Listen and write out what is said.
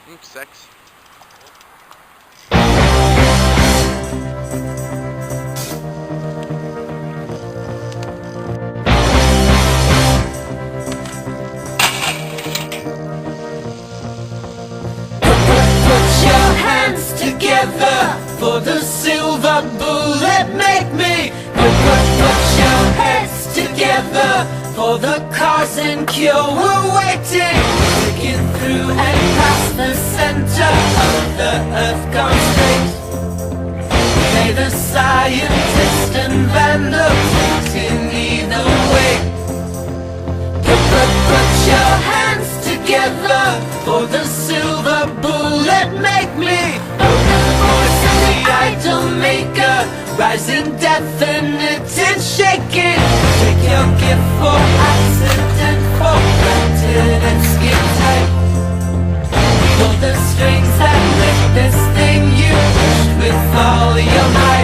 Sex. Put your hands together for the silver bullet. Make me put your heads together for the cause and cure. We're waiting, breaking through and past the center of the earth. Gone straight. Play the scientist and vandals in either way. Put your hands together for the silver bullet. Make me the voice of the idol maker, rising definite, shaking. Take your gift for accident, for granted and skin tight. Pull the strings that lift this thing you pushed with all your might.